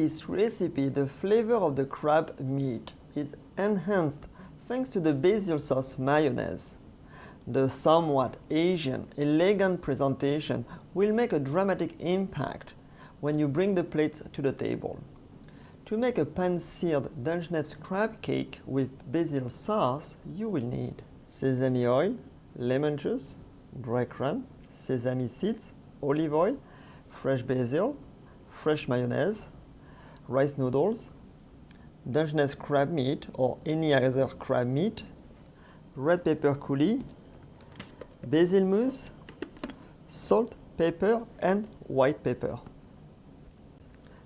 this recipe, the flavor of the crab meat is enhanced thanks to the basil sauce mayonnaise. The somewhat Asian, elegant presentation will make a dramatic impact when you bring the plates to the table. To make a pan-seared Dungeness crab cake with basil sauce, you will need sesame oil, lemon juice, breadcrumb, sesame seeds, olive oil, fresh basil, fresh mayonnaise, rice noodles, Dungeness crab meat or any other crab meat, red pepper coulis, basil mousse, salt, pepper and white pepper.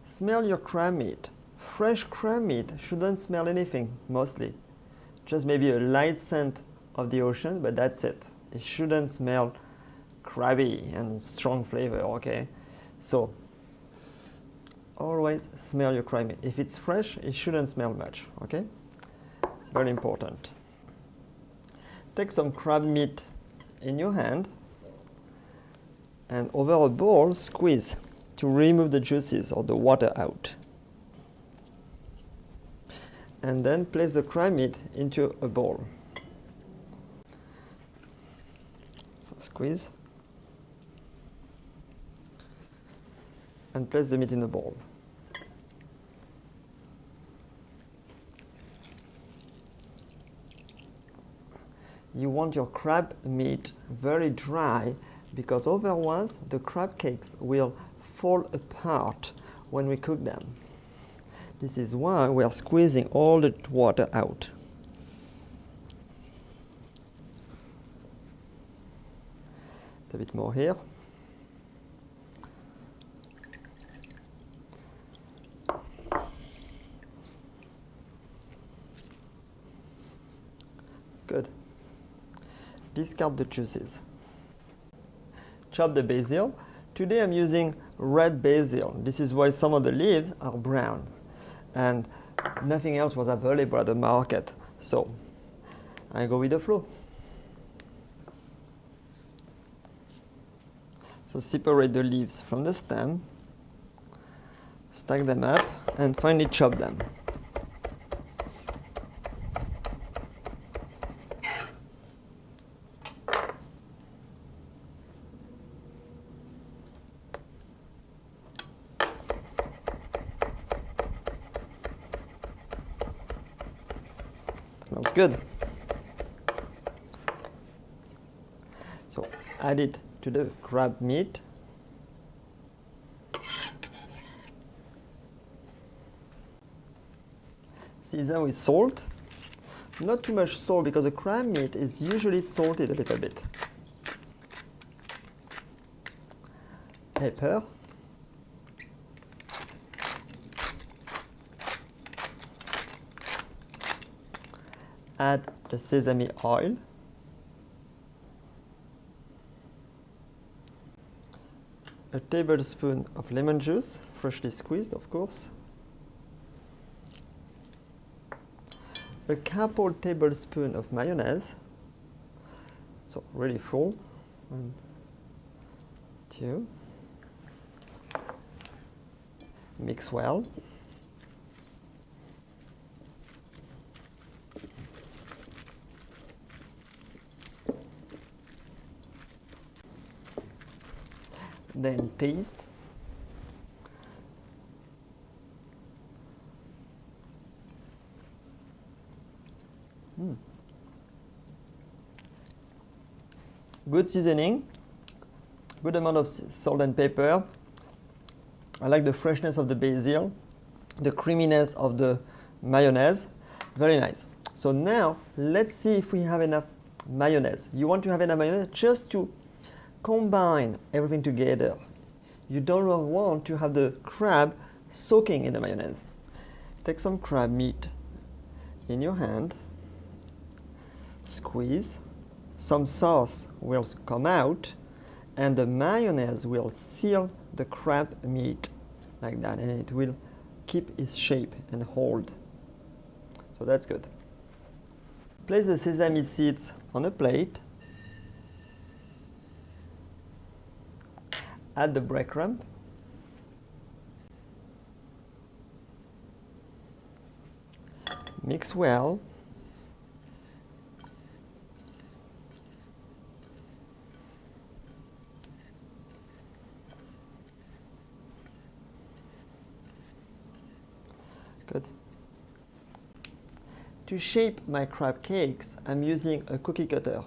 Smell your crab meat. Fresh crab meat shouldn't smell anything, mostly. Just maybe a light scent of the ocean, but that's it. It shouldn't smell crabby and strong flavor, okay? So, always smell your crab meat. If it's fresh, it shouldn't smell much, okay? Very important. Take some crab meat in your hand and over a bowl squeeze to remove the juices or the water out. And then place the crab meat into a bowl. So squeeze and place the meat in the bowl. You want your crab meat very dry because otherwise the crab cakes will fall apart when we cook them. This is why we are squeezing all the water out. A bit more here. Good. Discard the juices. Chop the basil. Today I'm using red basil. This is why some of the leaves are brown. And nothing else was available at the market. So I go with the flow. So separate the leaves from the stem, stack them up, and finally chop them. Smells good. So add it to the crab meat. Season with salt. Not too much salt because the crab meat is usually salted a little bit. Pepper. Add the sesame oil. A tablespoon of lemon juice, freshly squeezed, of course. A couple tablespoons of mayonnaise. So really full. 1, 2. Mix well. Then taste. Good seasoning, good amount of salt and pepper. I like the freshness of the basil, the creaminess of the mayonnaise. Very nice. So now let's see if we have enough mayonnaise. You want to have enough mayonnaise just to combine everything together. You don't want to have the crab soaking in the mayonnaise. Take some crab meat in your hand, squeeze, some sauce will come out and the mayonnaise will seal the crab meat like that, and it will keep its shape and hold. So that's good. Place the sesame seeds on a plate. Add the breadcrumb. Mix well. Good. To shape my crab cakes, I'm using a cookie cutter.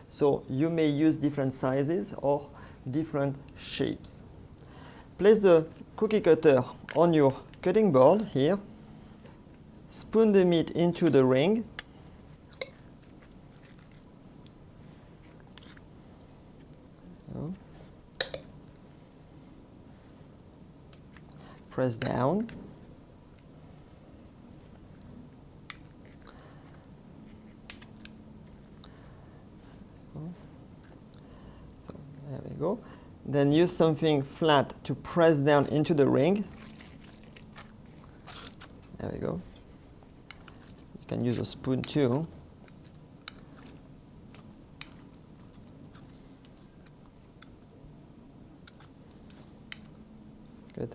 So you may use different sizes or different shapes. Place the cookie cutter on your cutting board here. Spoon the meat into the ring. Press down. So there we go. Then use something flat to press down into the ring. There we go. You can use a spoon too. Good.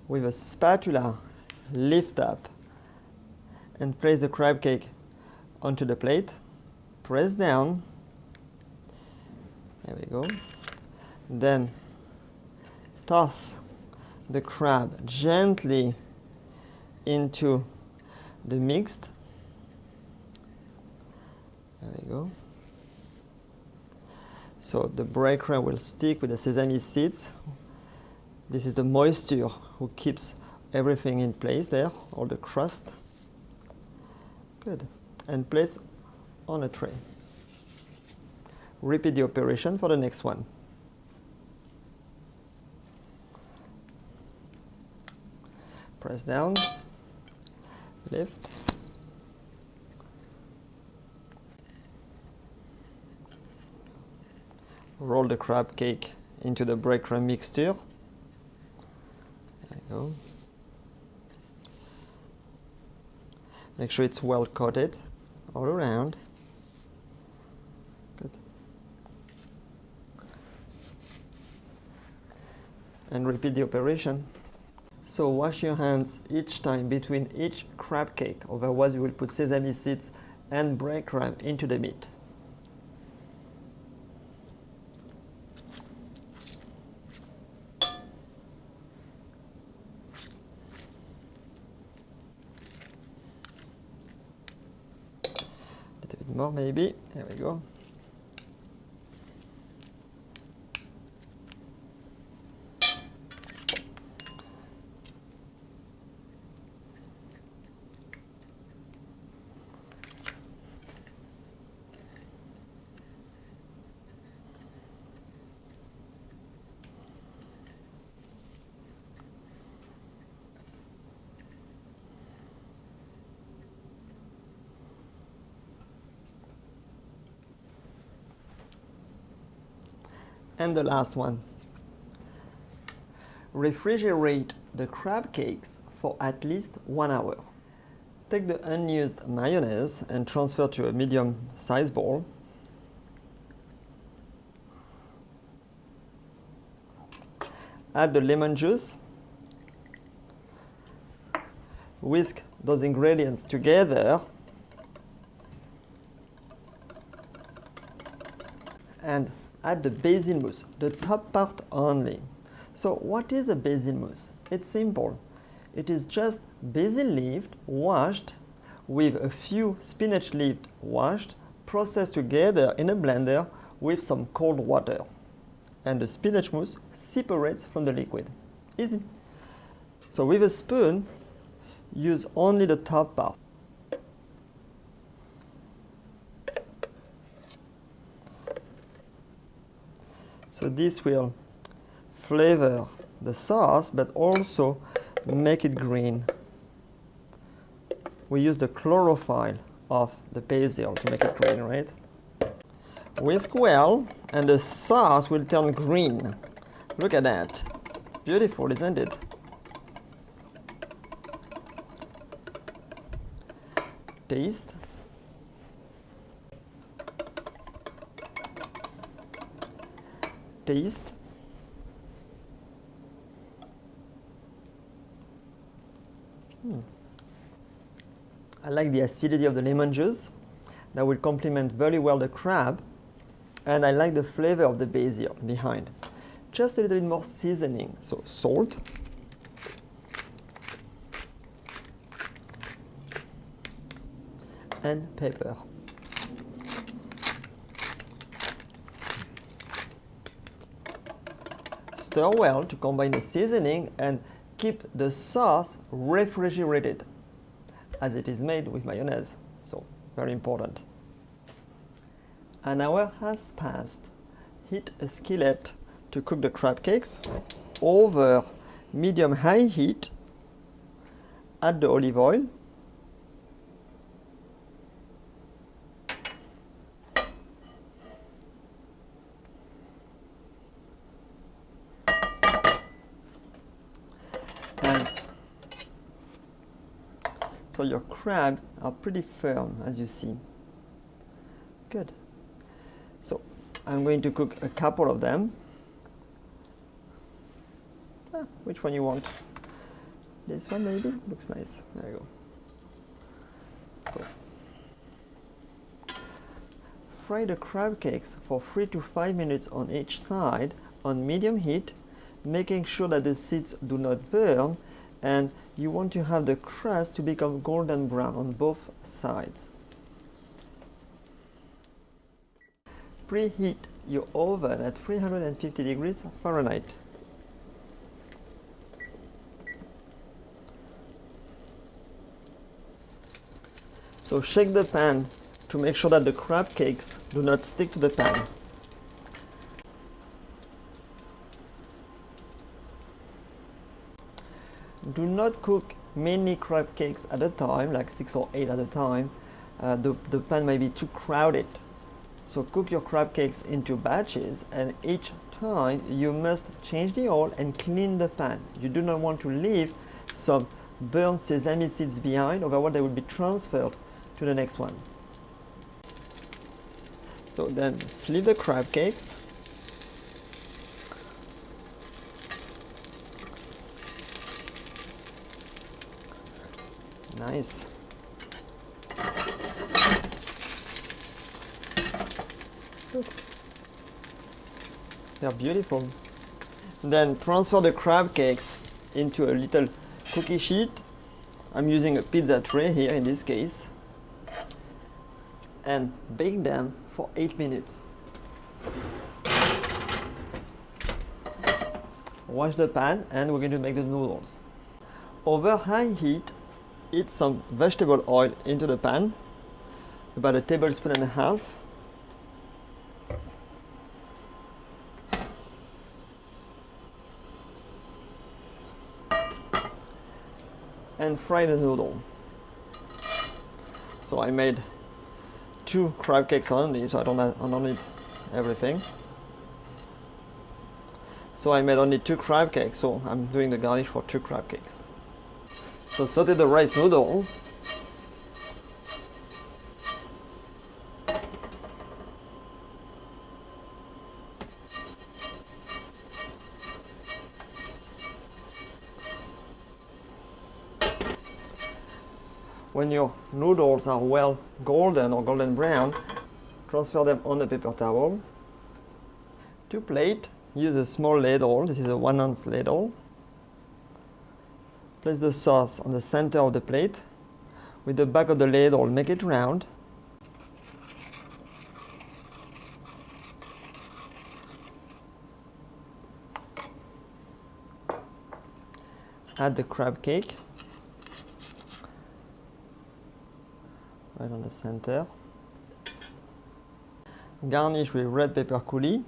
With a spatula, lift up and place the crab cake onto the plate. Press down. There we go. Then toss the crab gently into the mixed. There we go. So the breadcrumb will stick with the sesame seeds. This is the moisture who keeps everything in place there, all the crust. Good. And place on a tray. Repeat the operation for the next one. Press down, lift. Roll the crab cake into the breadcrumb mixture. There you go. Make sure it's well coated all around. Good. And repeat the operation. So wash your hands each time between each crab cake, otherwise you will put sesame seeds and breadcrumb into the meat. A little bit more maybe, there we go. And the last one. Refrigerate the crab cakes for at least 1 hour. Take the unused mayonnaise and transfer to a medium-sized bowl. Add the lemon juice. Whisk those ingredients together. And add the basil mousse, the top part only. So what is a basil mousse? It's simple. It is just basil leaf washed with a few spinach leaves washed, processed together in a blender with some cold water. And the spinach mousse separates from the liquid. Easy. So with a spoon, use only the top part. So this will flavor the sauce, but also make it green. We use the chlorophyll of the basil to make it green, right? Whisk well, and the sauce will turn green. Look at that. Beautiful, isn't it? Taste. Taste. I like the acidity of the lemon juice. That will complement very well the crab. And I like the flavor of the basil behind. Just a little bit more seasoning. So salt. And pepper. Stir well to combine the seasoning and keep the sauce refrigerated, as it is made with mayonnaise, so very important. An hour has passed. Heat a skillet to cook the crab cakes over medium-high heat. Add the olive oil. And so your crabs are pretty firm, as you see. Good. So I'm going to cook a couple of them. Which one you want? This one maybe? Looks nice. There you go. So fry the crab cakes for 3 to 5 minutes on each side on medium heat, making sure that the seeds do not burn, and you want to have the crust to become golden brown on both sides. Preheat your oven at 350 degrees Fahrenheit. So shake the pan to make sure that the crab cakes do not stick to the pan. Do not cook many crab cakes at a time, like 6 or 8 at a time. The pan may be too crowded. So cook your crab cakes into batches, and each time you must change the oil and clean the pan. You do not want to leave some burnt sesame seeds behind, otherwise they will be transferred to the next one. So then flip the crab cakes. Nice. Look. They're beautiful. Then transfer the crab cakes into a little cookie sheet. I'm using a pizza tray here in this case. And bake them for 8 minutes. Wash the pan and we're going to make the noodles. Over high heat, add some vegetable oil into the pan, about 1.5 tablespoons. And fry the noodle. So I made 2 crab cakes only, so I don't need everything. So I made only 2 crab cakes, so I'm doing the garnish for 2 crab cakes. So saute the rice noodle. When your noodles are well golden or golden brown, transfer them on a paper towel. To plate, use a small ladle. This is a 1-ounce ladle. Place the sauce on the center of the plate. With the back of the ladle, make it round. Add the crab cake. Right on the center. Garnish with red pepper coulis.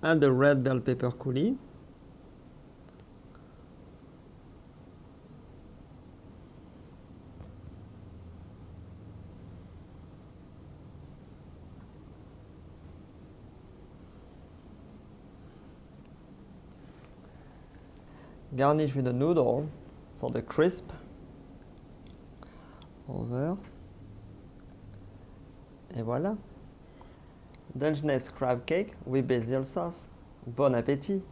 Add the red bell pepper coulis. Garnish with the noodle for the crisp. Over. Et voilà. Dungeness crab cake with basil sauce. Bon appétit!